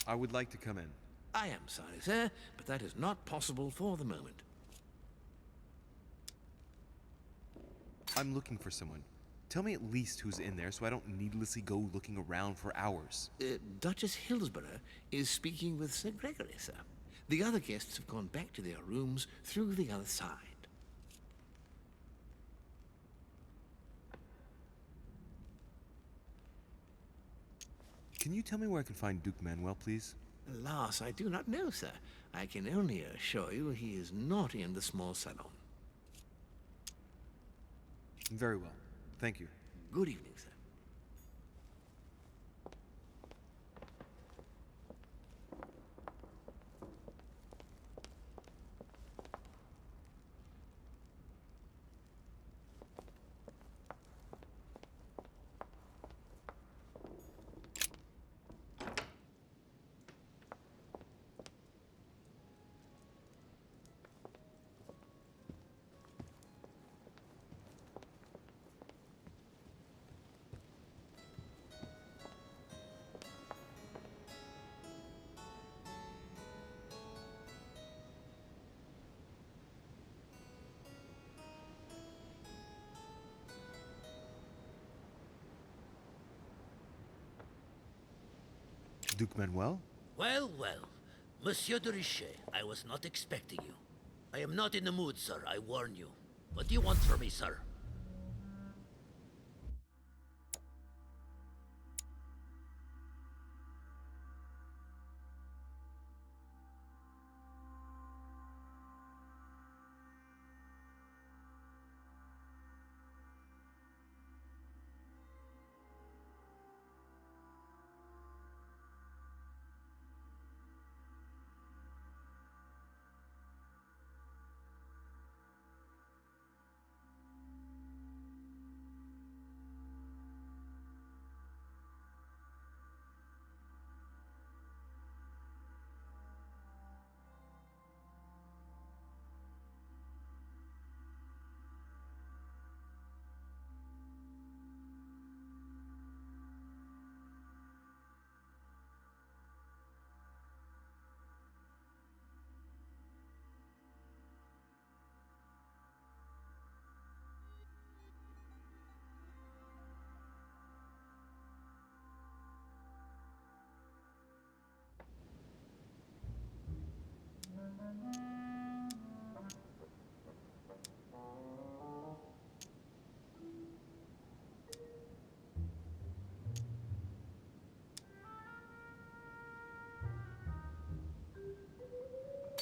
I would like to come in. I am sorry, sir, but that is not possible for the moment. I'm looking for someone. Tell me at least who's in there so I don't needlessly go looking around for hours. Duchess Hillsborough is speaking with Sir Gregory, sir. The other guests have gone back to their rooms through the other side. Can you tell me where I can find Duke Manuel, please? Alas, I do not know, sir. I can only assure you he is not in the small salon. Very well. Thank you. Good evening, sir. Duke Manuel? Well, well. Monsieur de Richet, I was not expecting you. I am not in the mood, sir, I warn you. What do you want from me, sir?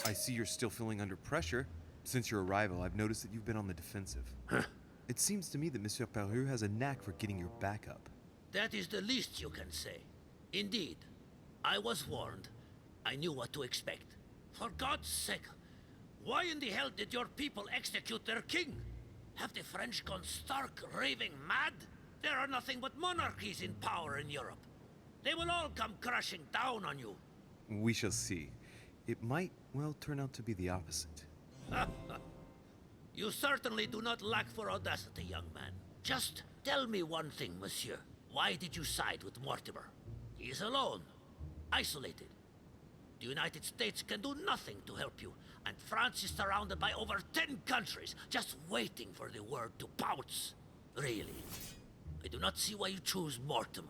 I see you're still feeling under pressure. Since your arrival, I've noticed that you've been on the defensive. It seems to me that Monsieur Peru has a knack for getting your back up. That is the least you can say. Indeed. I was warned. I knew what to expect. For God's sake, why in the hell did your people execute their king? Have the French gone stark raving mad? There are nothing but monarchies in power in Europe. They will all come crashing down on you. We shall see. It might, well, turn out to be the opposite. You certainly do not lack for audacity, young man. Just tell me one thing, monsieur. Why did you side with Mortimer? He is alone, isolated. The United States can do nothing to help you, and France is surrounded by over 10 countries, just waiting for the word to pounce. Really, I do not see why you choose Mortimer.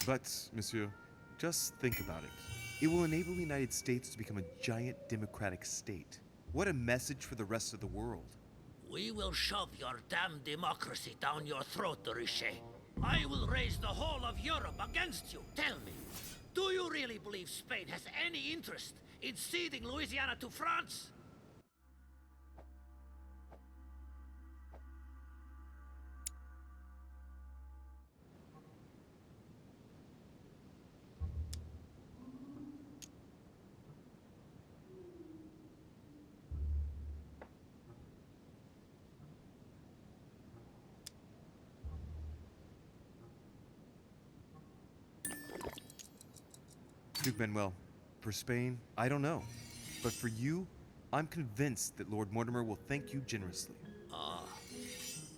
But, monsieur, just think about it. It will enable the United States to become a giant democratic state. What a message for the rest of the world. We will shove your damn democracy down your throat, de Richet. I will raise the whole of Europe against you. Tell me, do you really believe Spain has any interest in ceding Louisiana to France? Duke Manuel, for Spain, I don't know. But for you, I'm convinced that Lord Mortimer will thank you generously.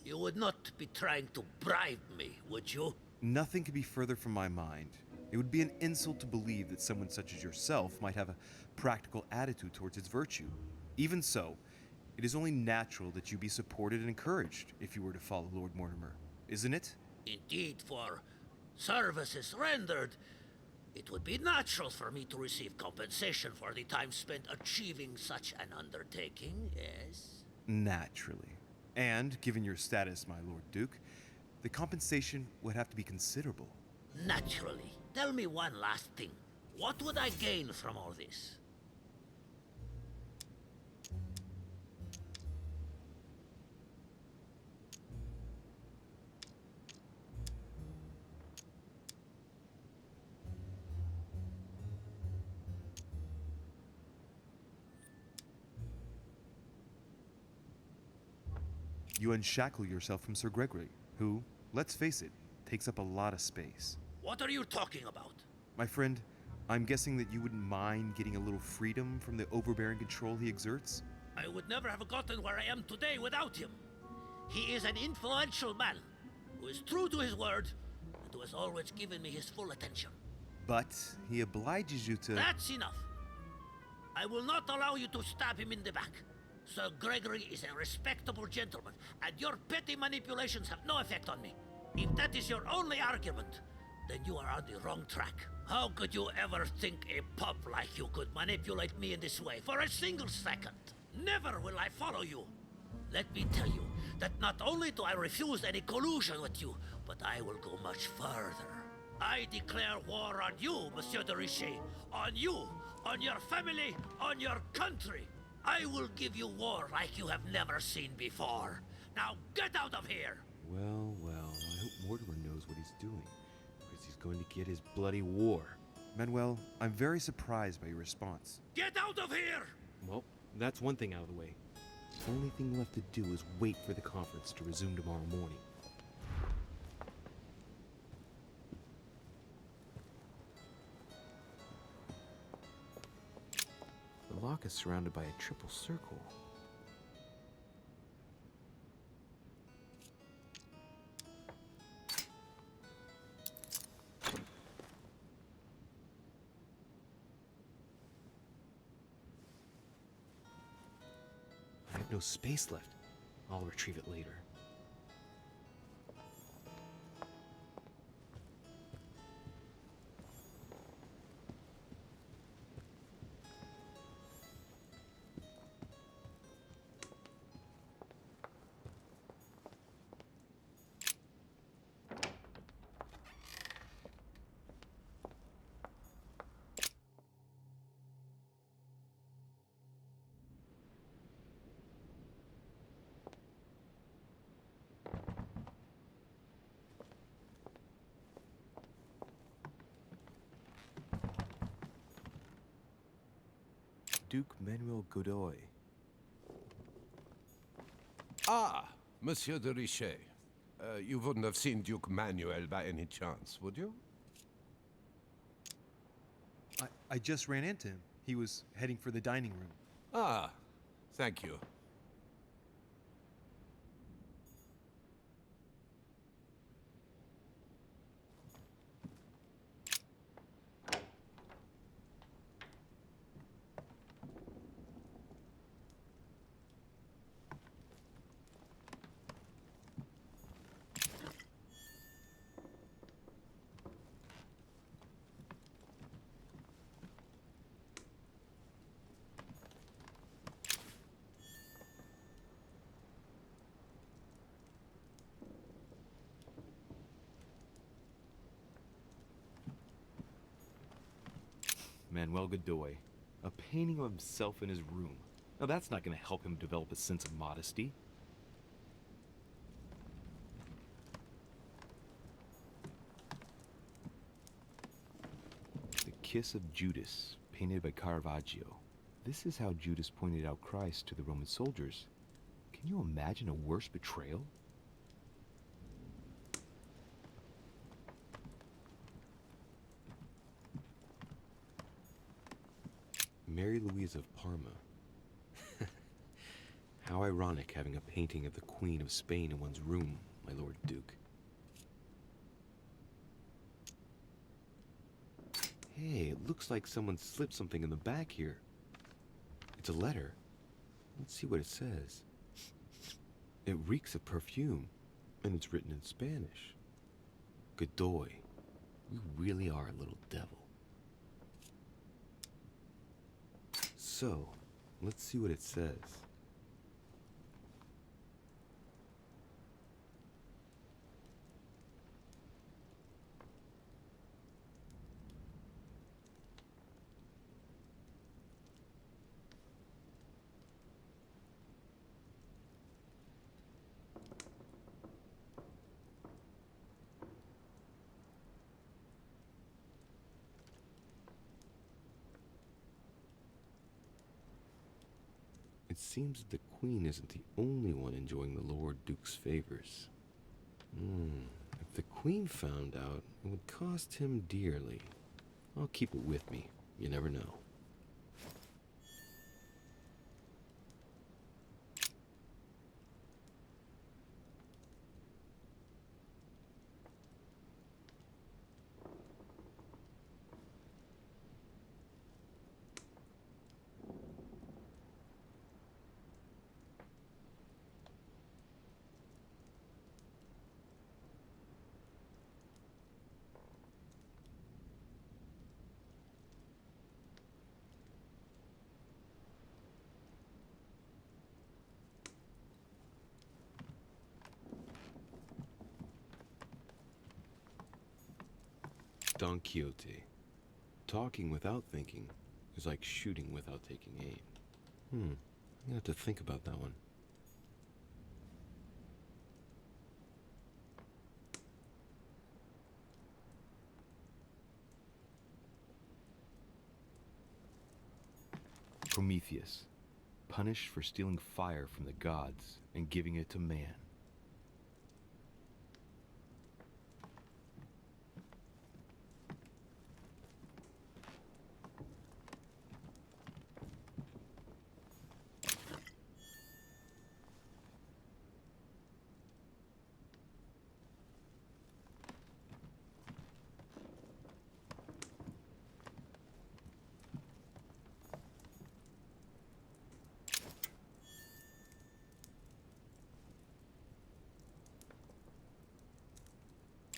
You would not be trying to bribe me, would you? Nothing could be further from my mind. It would be an insult to believe that someone such as yourself might have a practical attitude towards its virtue. Even so, it is only natural that you be supported and encouraged if you were to follow Lord Mortimer, isn't it? Indeed, for services rendered, it would be natural for me to receive compensation for the time spent achieving such an undertaking, yes? Naturally. And, given your status, my Lord Duke, the compensation would have to be considerable. Naturally. Tell me one last thing. What would I gain from all this? You unshackle yourself from Sir Gregory, who, let's face it, takes up a lot of space. What are you talking about? My friend, I'm guessing that you wouldn't mind getting a little freedom from the overbearing control he exerts? I would never have gotten where I am today without him. He is an influential man who is true to his word and who has always given me his full attention. But he obliges you to... That's enough. I will not allow you to stab him in the back. Sir Gregory is a respectable gentleman, and your petty manipulations have no effect on me. If that is your only argument, then you are on the wrong track. How could you ever think a pup like you could manipulate me in this way for a single second? Never will I follow you. Let me tell you that not only do I refuse any collusion with you, but I will go much further. I declare war on you, Monsieur de Richet. On you, on your family, on your country. I will give you war like you have never seen before. Now get out of here! Well, I hope Mortimer knows what he's doing, because he's going to get his bloody war. Manuel, I'm very surprised by your response. Get out of here! Well, that's one thing out of the way. The only thing left to do is wait for the conference to resume tomorrow morning. The lock is surrounded by a triple circle. I have no space left. I'll retrieve it later. Duke Manuel Godoy. Ah, Monsieur de Richet. You wouldn't have seen Duke Manuel by any chance, would you? I just ran into him. He was heading for the dining room. Ah, thank you. Manuel Godoy. A painting of himself in his room. Now that's not going to help him develop a sense of modesty. The Kiss of Judas, painted by Caravaggio. This is how Judas pointed out Christ to the Roman soldiers. Can you imagine a worse betrayal? Mary Louise of Parma. How ironic having a painting of the Queen of Spain in one's room, my Lord Duke. Hey, it looks like someone slipped something in the back here. It's a letter. Let's see what it says. It reeks of perfume, and it's written in Spanish. Godoy, you really are a little devil. So, let's see what it says. It seems that the Queen isn't the only one enjoying the Lord Duke's favors. If the Queen found out, it would cost him dearly. I'll keep it with me. You never know. Don Quixote. Talking without thinking is like shooting without taking aim. I'm gonna have to think about that one. Prometheus, punished for stealing fire from the gods and giving it to man.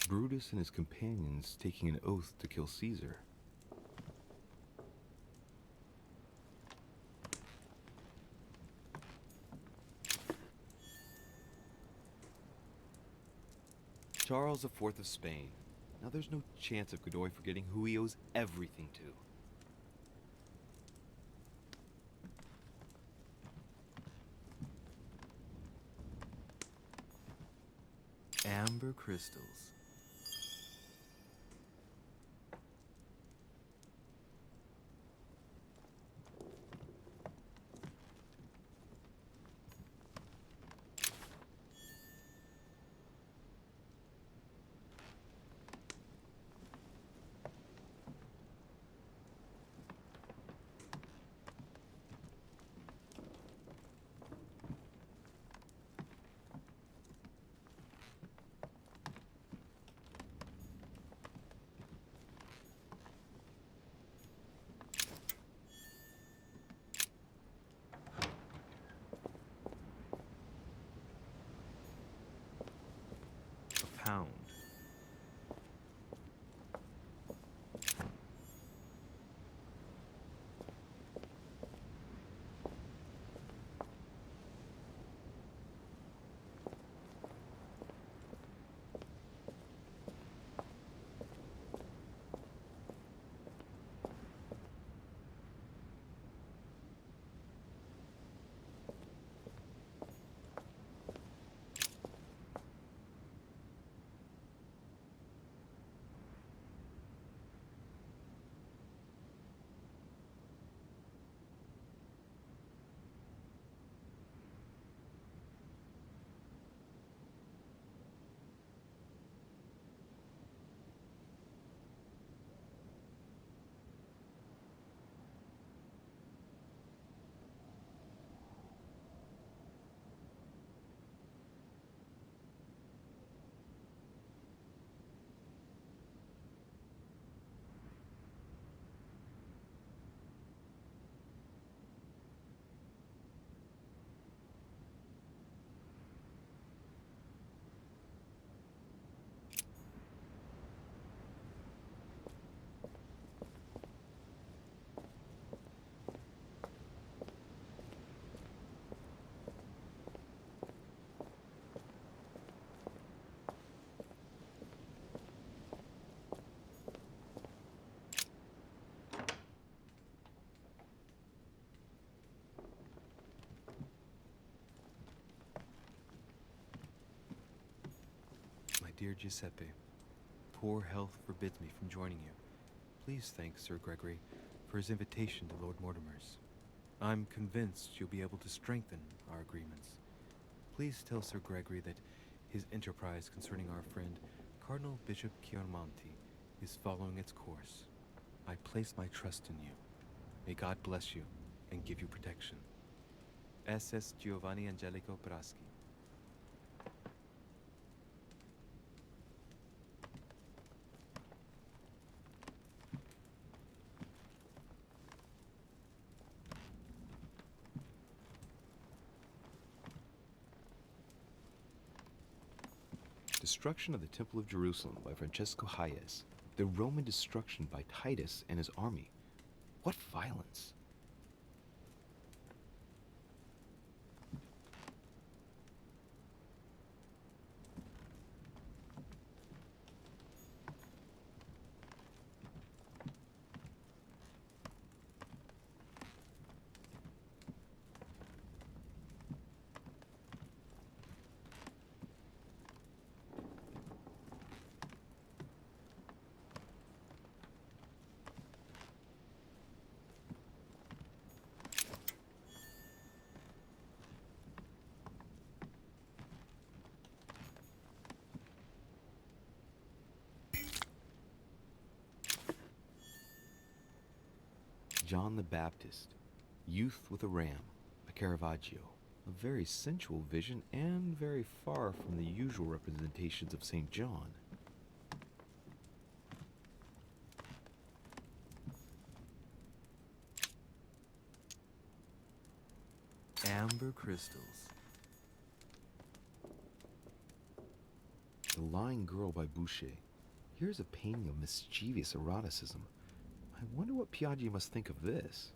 Brutus and his companions taking an oath to kill Caesar. Charles IV of Spain. Now there's no chance of Godoy forgetting who he owes everything to. Amber crystals. dear Giuseppe. Poor health forbids me from joining you. Please thank Sir Gregory for his invitation to Lord Mortimer's. I'm convinced you'll be able to strengthen our agreements. Please tell Sir Gregory that his enterprise concerning our friend Cardinal Bishop Chiaramonti is following its course. I place my trust in you. May God bless you and give you protection. SS Giovanni Angelico Praschi. Destruction of the Temple of Jerusalem by Francesco Hayez. The Roman destruction by Titus and his army. What violence! John the Baptist, Youth with a Ram, by Caravaggio. A very sensual vision and very far from the usual representations of St. John. Amber crystals. The Lying Girl by Boucher. Here's a painting of mischievous eroticism. I wonder what Piaggi must think of this.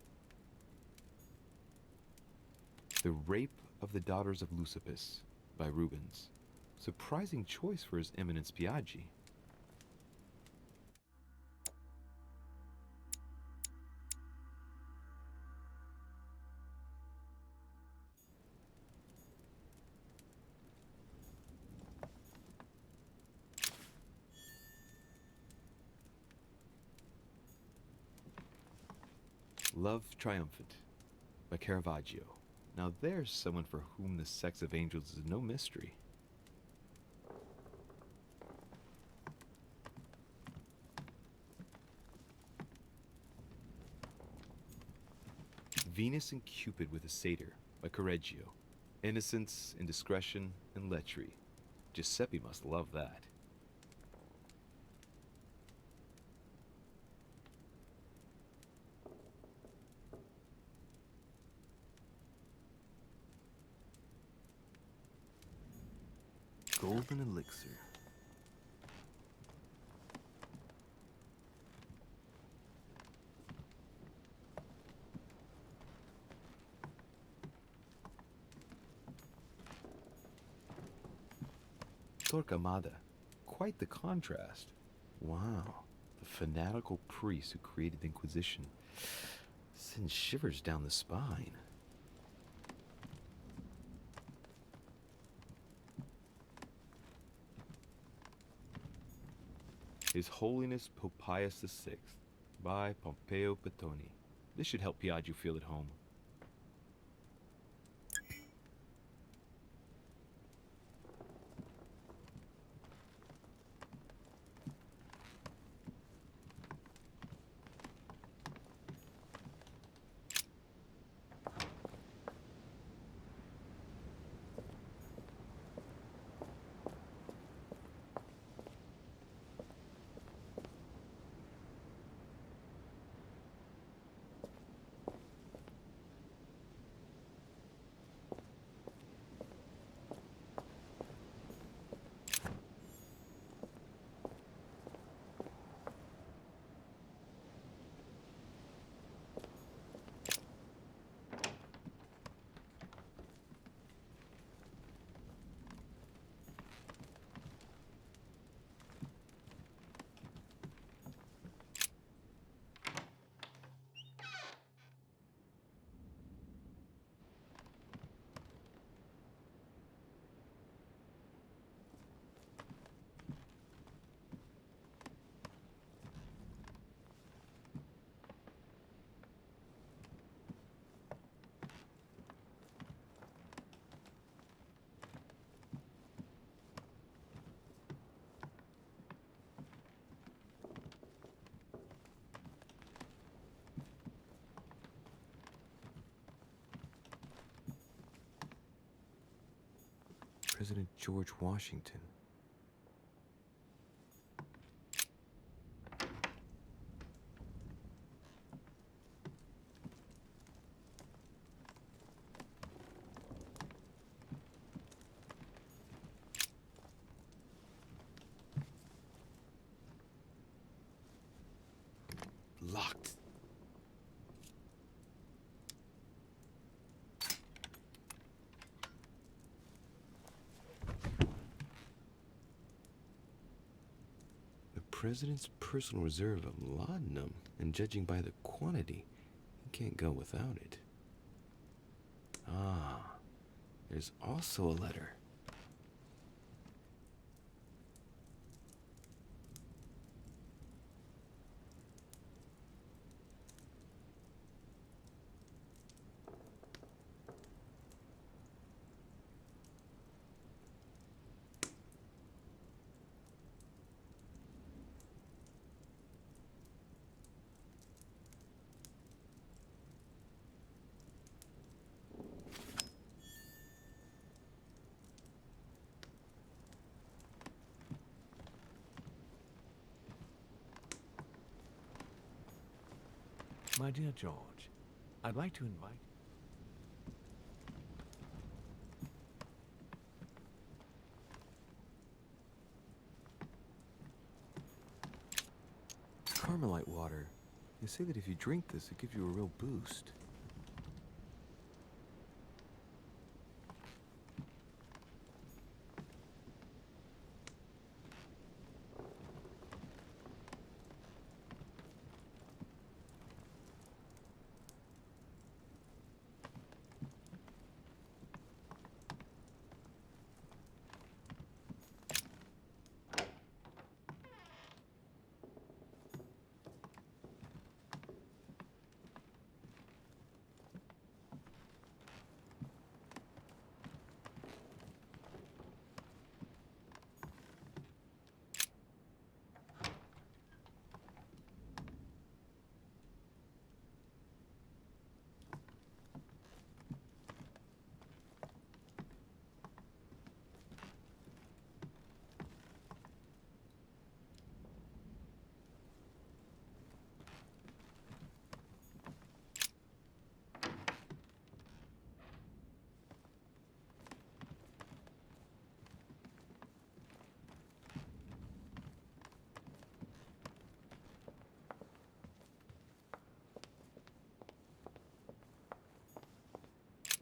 The Rape of the Daughters of Leucippus by Rubens. Surprising choice for His Eminence Piaggi. Love Triumphant by Caravaggio. Now there's someone for whom the sex of angels is no mystery. Venus and Cupid with a Satyr by Correggio. Innocence, indiscretion, and lechery. Giuseppe must love that. Golden Elixir. Torquemada. Quite the contrast. Wow. The fanatical priest who created the Inquisition sends shivers down the spine. His Holiness Pope Pius VI by Pompeo Petoni. This should help Piaggio feel at home. President George Washington. Locked. The president's personal reserve of laudanum, and judging by the quantity, he can't go without it. Ah, there's also a letter. My dear George, I'd like to invite... Carmelite water. They say that if you drink this, it gives you a real boost.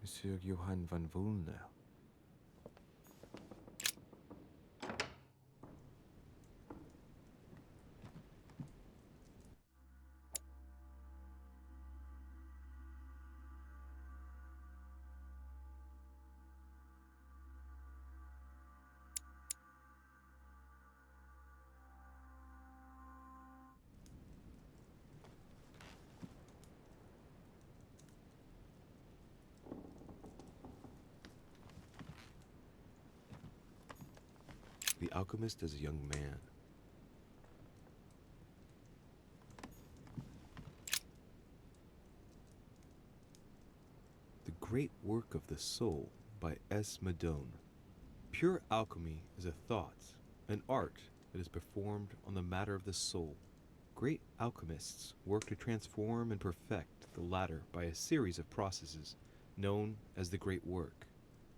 Monsieur Johann van Volnau. The alchemist as a young man. The Great Work of the Soul by S. Madone. Pure alchemy is a thought, an art that is performed on the matter of the soul. Great alchemists work to transform and perfect the latter by a series of processes known as the Great Work.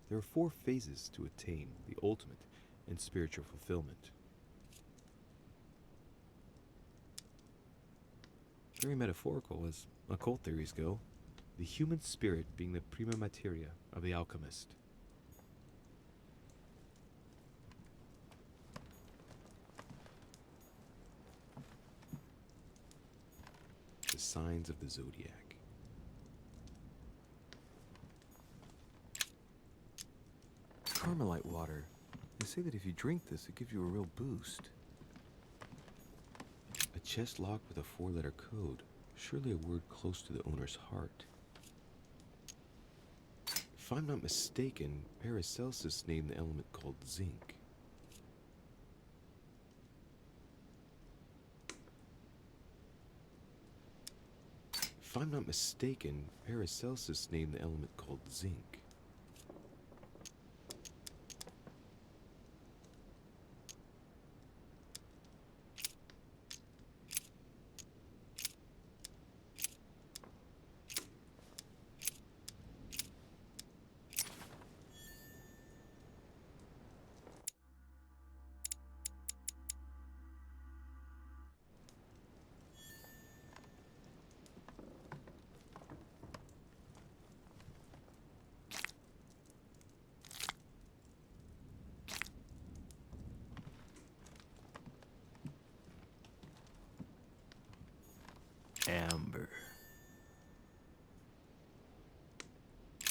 There are 4 phases to attain the ultimate in spiritual fulfillment. Very metaphorical as occult theories go, the human spirit being the prima materia of the alchemist. The signs of the zodiac. Carmelite water. They say that if you drink this, it gives you a real boost. A chest lock with a 4-letter code. Surely a word close to the owner's heart. If I'm not mistaken, Paracelsus named the element called zinc. If I'm not mistaken, Paracelsus named the element called zinc.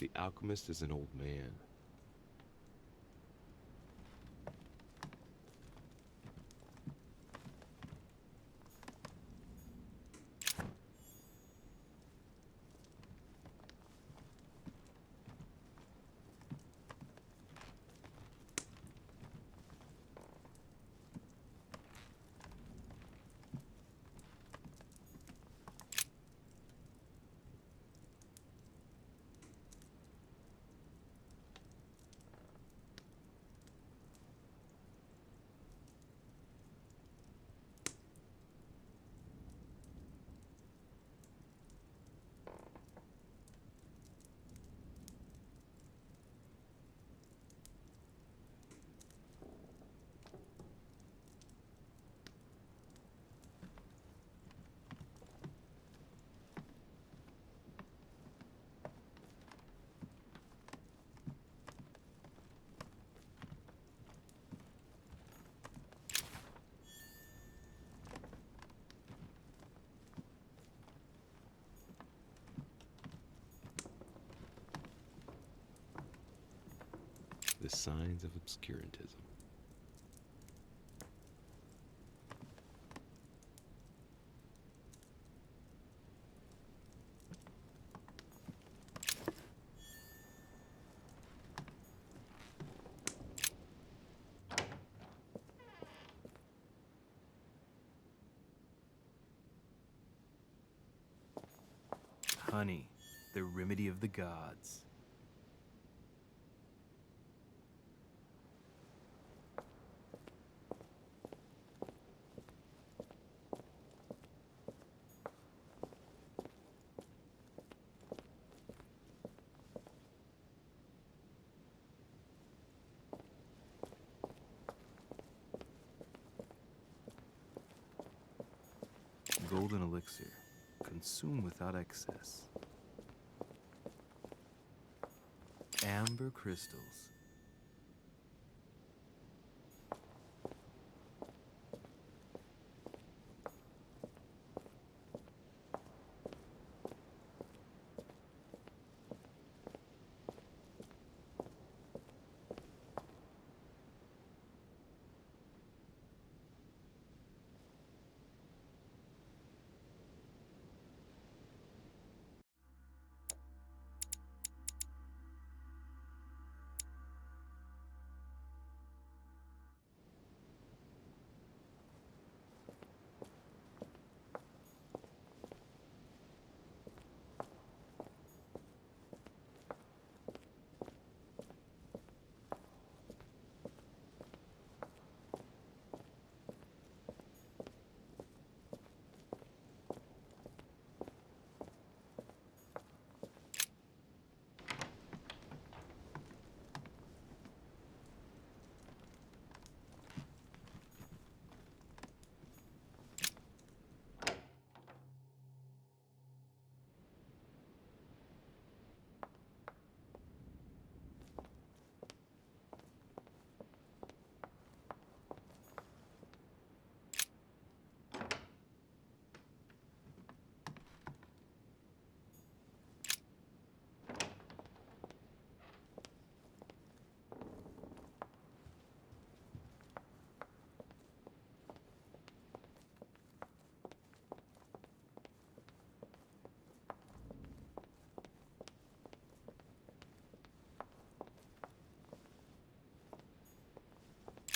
The alchemist is an old man. The signs of obscurantism. Honey, the remedy of the gods. Golden elixir. Consume without excess. Amber crystals.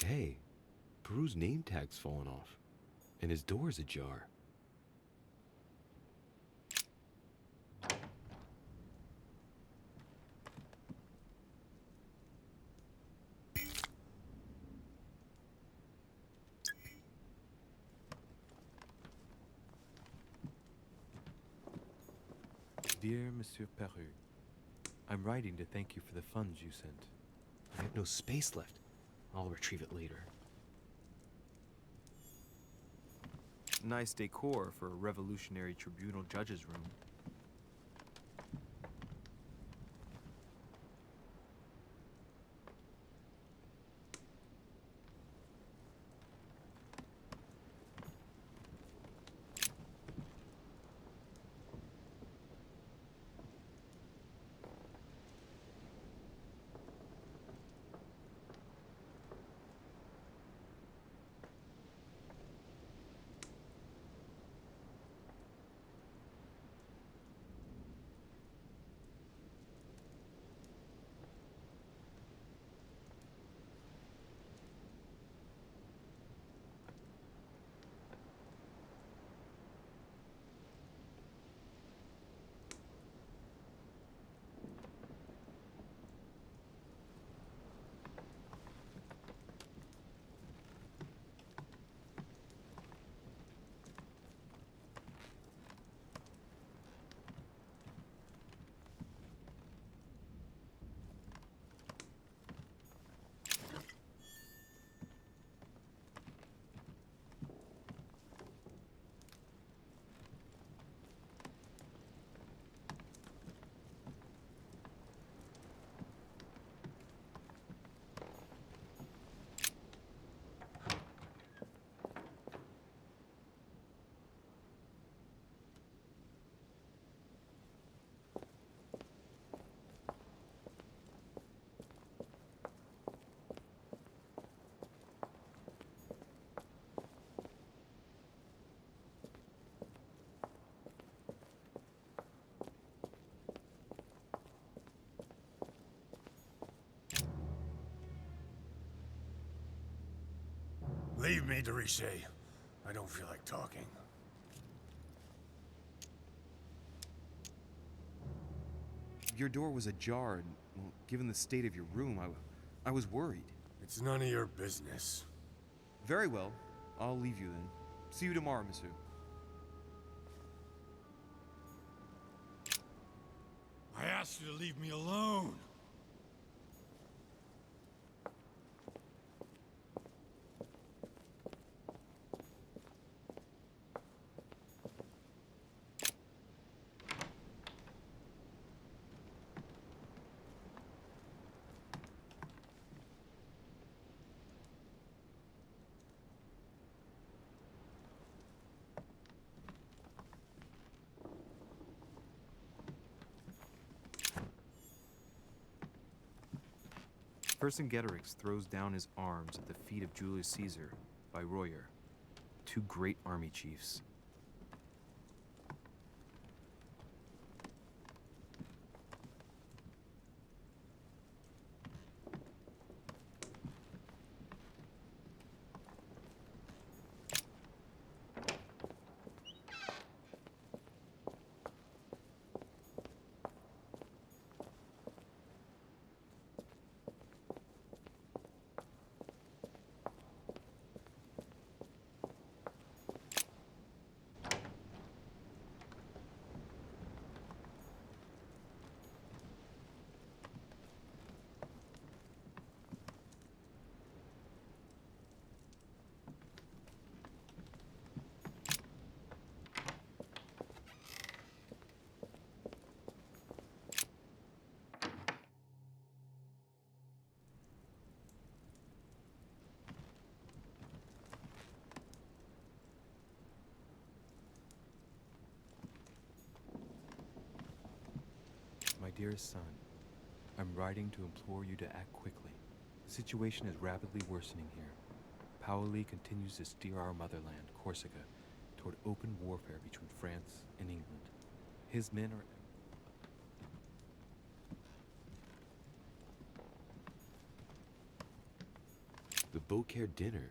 Hey, Peru's name tag's fallen off, and his door's ajar. Dear Monsieur Peru, I'm writing to thank you for the funds you sent. I have no space left. I'll retrieve it later. Nice decor for a revolutionary tribunal judge's room. Leave me, de Richet. I don't feel like talking. Your door was ajar, and, well, given the state of your room, I was worried. It's none of your business. Very well. I'll leave you then. See you tomorrow, monsieur. I asked you to leave me alone. Vercingetorix throws down his arms at the feet of Julius Caesar by Royer, two great army chiefs. My dearest son, I'm writing to implore you to act quickly. The situation is rapidly worsening here. Paoli continues to steer our motherland, Corsica, toward open warfare between France and England. His men are... The Beaucaire dinner.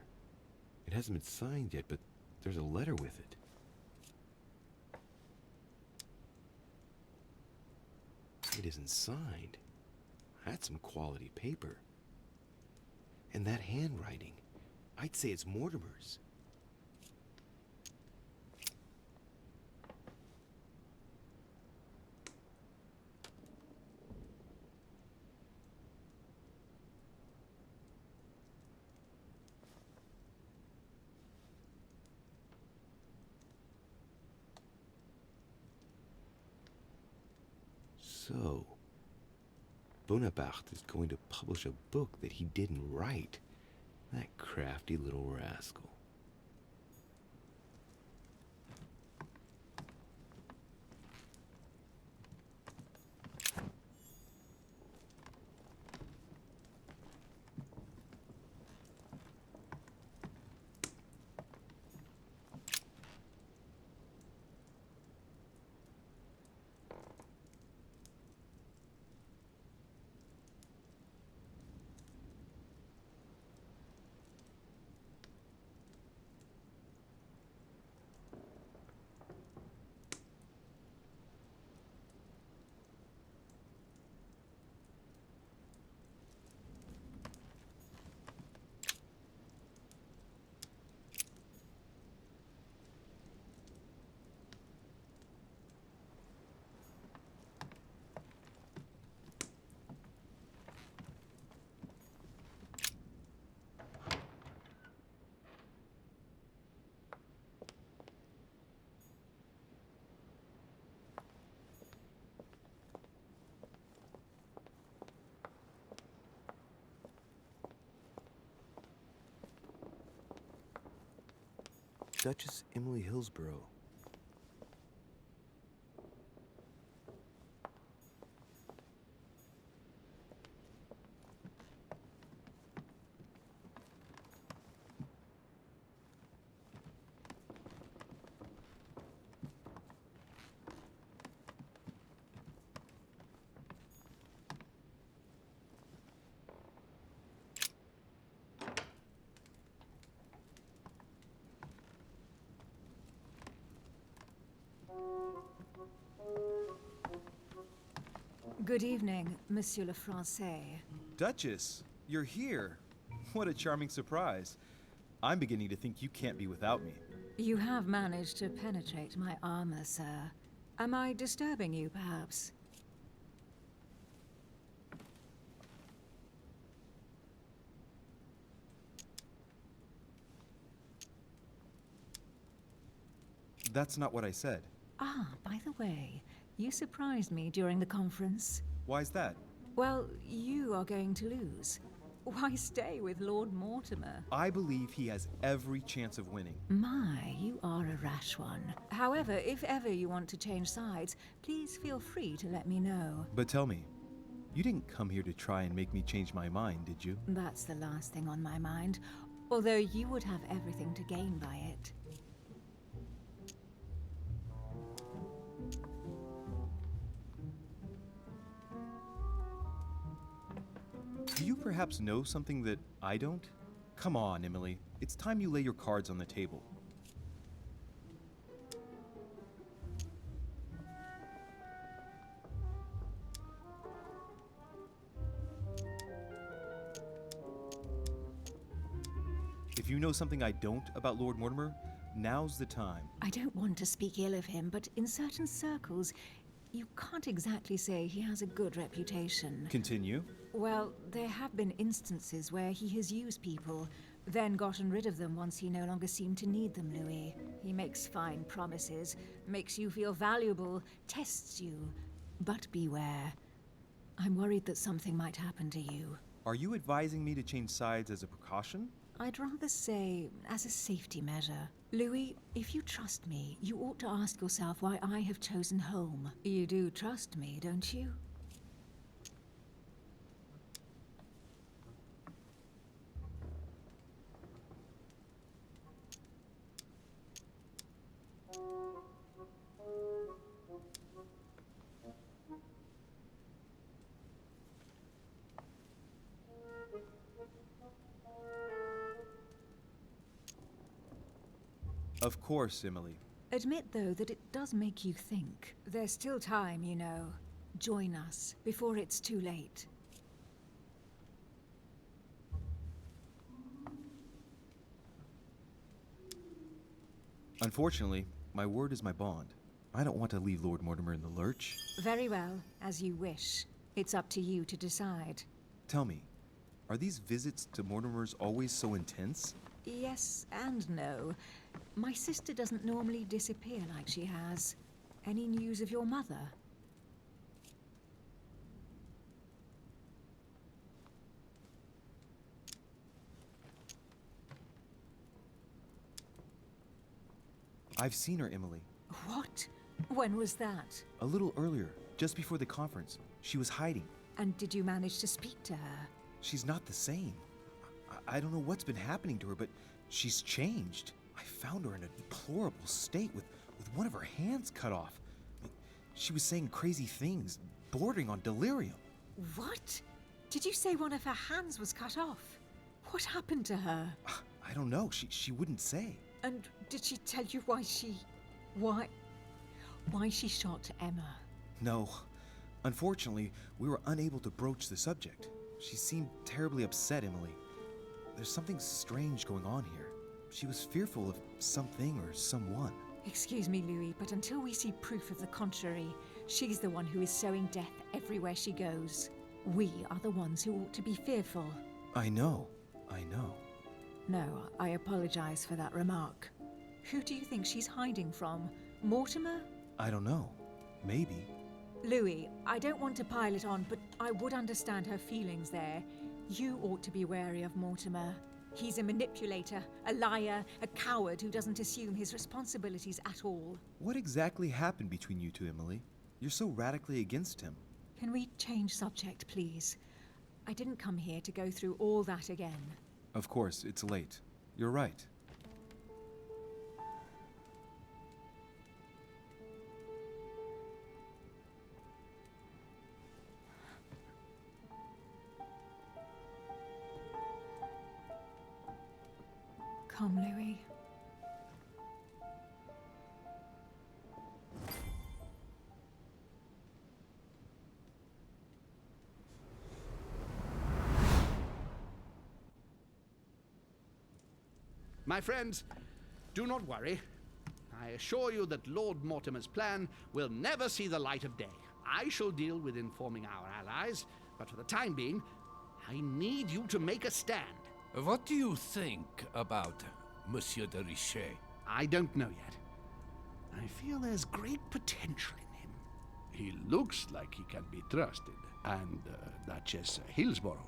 It hasn't been signed yet, but there's a letter with it. It isn't signed. That's some quality paper. And that handwriting, I'd say it's Mortimer's. So, Bonaparte is going to publish a book that he didn't write. That crafty little rascal. Duchess Emily Hillsborough. Good evening, Monsieur le Français. Duchess, you're here. What a charming surprise. I'm beginning to think you can't be without me. You have managed to penetrate my armor, sir. Am I disturbing you, perhaps? That's not what I said. Ah, by the way, you surprised me during the conference. Why's that? Well, you are going to lose. Why stay with Lord Mortimer? I believe he has every chance of winning. My, you are a rash one. However, if ever you want to change sides, please feel free to let me know. But tell me, you didn't come here to try and make me change my mind, did you? That's the last thing on my mind, although you would have everything to gain by it. Do you perhaps know something that I don't? Come on, Emily. It's time you lay your cards on the table. If you know something I don't about Lord Mortimer, now's the time. I don't want to speak ill of him, but in certain circles, you can't exactly say he has a good reputation. Continue. Well, there have been instances where he has used people, then gotten rid of them once he no longer seemed to need them, Louis. He makes fine promises, makes you feel valuable, tests you. But beware. I'm worried that something might happen to you. Are you advising me to change sides as a precaution? I'd rather say as a safety measure. Louis, if you trust me, you ought to ask yourself why I have chosen home. You do trust me, don't you? Of course, Emily. Admit, though, that it does make you think. There's still time, you know. Join us, before it's too late. Unfortunately, my word is my bond. I don't want to leave Lord Mortimer in the lurch. Very well, as you wish. It's up to you to decide. Tell me, are these visits to Mortimer's always so intense? Yes and no. My sister doesn't normally disappear like she has. Any news of your mother? I've seen her, Emily. What? When was that? A little earlier, just before the conference. She was hiding. And did you manage to speak to her? She's not the same. I don't know what's been happening to her, but she's changed. I found her in a deplorable state with one of her hands cut off. She was saying crazy things, bordering on delirium. What? Did you say one of her hands was cut off? What happened to her? I don't know. She wouldn't say. And did she tell you why she shot Emma? No. Unfortunately, we were unable to broach the subject. She seemed terribly upset, Emily. There's something strange going on here. She was fearful of something or someone. Excuse me, Louis, but until we see proof of the contrary, she's the one who is sowing death everywhere she goes. We are the ones who ought to be fearful. I know. No, I apologize for that remark. Who do you think she's hiding from? Mortimer? I don't know. Maybe. Louis, I don't want to pile it on, but I would understand her feelings there. You ought to be wary of Mortimer. He's a manipulator, a liar, a coward who doesn't assume his responsibilities at all. What exactly happened between you two, Emily? You're so radically against him. Can we change subject, please? I didn't come here to go through all that again. Of course, it's late. You're right. Come, Louis. My friends, do not worry. I assure you that Lord Mortimer's plan will never see the light of day. I shall deal with informing our allies, but for the time being, I need you to make a stand. What do you think about Monsieur de Richet? I don't know yet. I feel there's great potential in him. He looks like he can be trusted. And Duchess Hillsborough.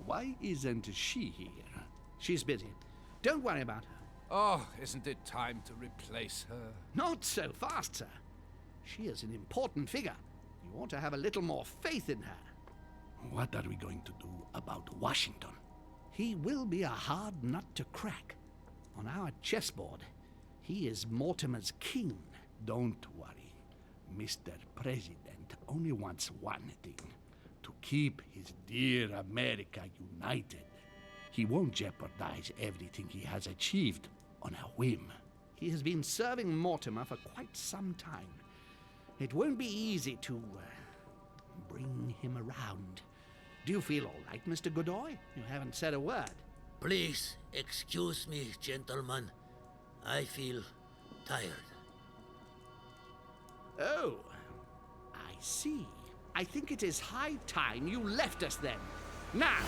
Why isn't she here? She's busy. Don't worry about her. Oh, isn't it time to replace her? Not so fast, sir. She is an important figure. You ought to have a little more faith in her. What are we going to do about Washington? He will be a hard nut to crack. On our chessboard, he is Mortimer's king. Don't worry. Mr. President only wants one thing. To keep his dear America united. He won't jeopardize everything he has achieved on a whim. He has been serving Mortimer for quite some time. It won't be easy to bring him around. Do you feel all right, Mr. Godoy? You haven't said a word. Please excuse me, gentlemen. I feel tired. Oh, I see. I think it is high time you left us then. Now!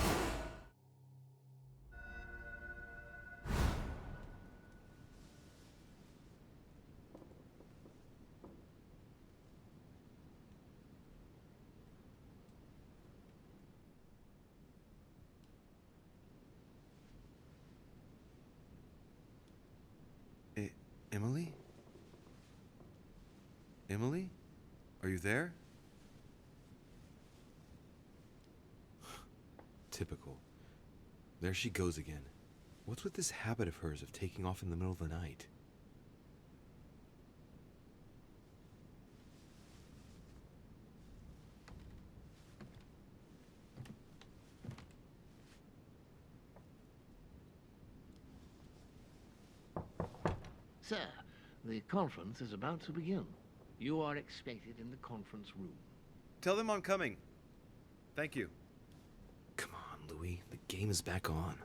Emily? Emily? Are you there? Typical. There she goes again. What's with this habit of hers of taking off in the middle of the night? Sir, the conference is about to begin. You are expected in the conference room. Tell them I'm coming. Thank you. Come on, Louis. The game is back on.